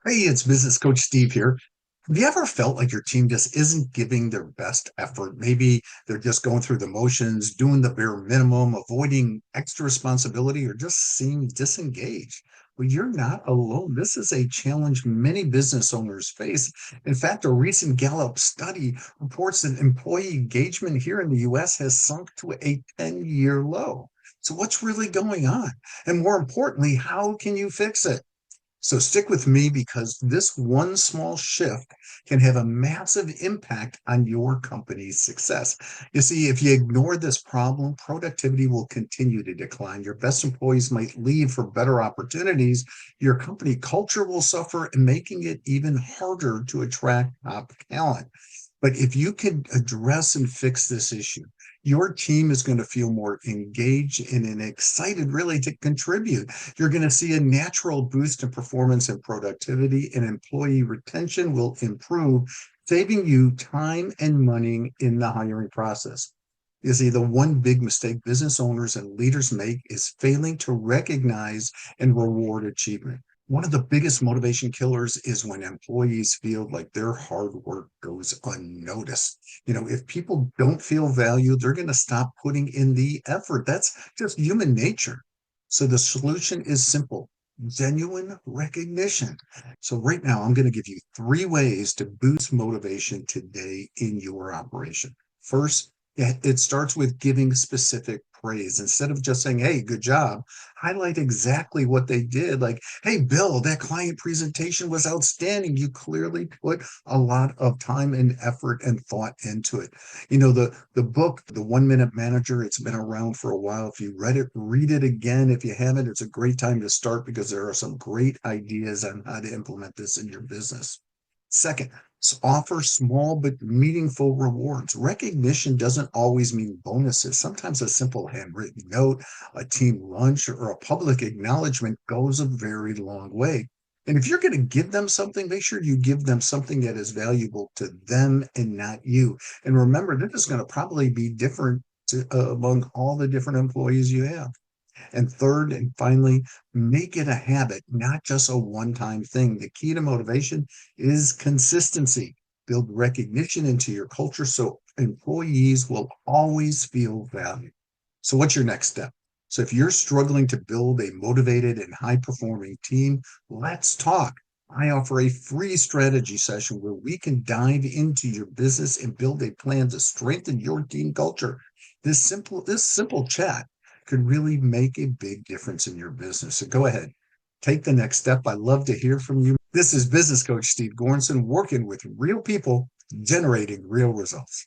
Hey, it's Business Coach Steve here. Have you ever felt like your team just isn't giving their best effort? Maybe they're just going through the motions, doing the bare minimum, avoiding extra responsibility, or just seem disengaged. Well, you're not alone. This is a challenge many business owners face. In fact, a recent Gallup study reports that employee engagement here in the US has sunk to a 10-year low. So, what's really going on? And more importantly, how can you fix it? So stick with me because this one small shift can have a massive impact on your company's success. You see, if you ignore this problem, productivity will continue to decline. Your best employees might leave for better opportunities. Your company culture will suffer, and making it even harder to attract top talent. But if you can address and fix this issue, your team is going to feel more engaged and excited really to contribute. You're going to see a natural boost in performance and productivity, and employee retention will improve, saving you time and money in the hiring process. You see, the one big mistake business owners and leaders make is failing to recognize and reward achievement. One of the biggest motivation killers is when employees feel like their hard work goes unnoticed. If people don't feel valued, they're going to stop putting in the effort. That's just human nature. So the solution is simple: genuine recognition. So, right now, I'm going to give you three ways to boost motivation today in your operation. First, yeah, it starts with giving specific praise. Instead of just saying, hey, good job, highlight exactly what they did. Like, hey, Bill, that client presentation was outstanding. You clearly put a lot of time and effort and thought into it. The book, The 1 Minute Manager, it's been around for a while. If you read it, read it again. If you haven't, it's a great time to start because there are some great ideas on how to implement this in your business. Second, offer small but meaningful rewards. Recognition doesn't always mean bonuses. Sometimes a simple handwritten note, a team lunch, or a public acknowledgement goes a very long way. And if you're going to give them something, make sure you give them something that is valuable to them and not you. And remember, this is going to probably be different among all the different employees you have. And third and finally, make it a habit, not just a one time thing. The key to motivation is consistency. Build recognition into your culture so employees will always feel valued. So, what's your next step? So, if you're struggling to build a motivated and high performing team, let's talk. I offer a free strategy session where we can dive into your business and build a plan to strengthen your team culture. This simple chat could really make a big difference in your business. So go ahead, take the next step. I love to hear from you. This is Business Coach Steve Goranson, working with real people, generating real results.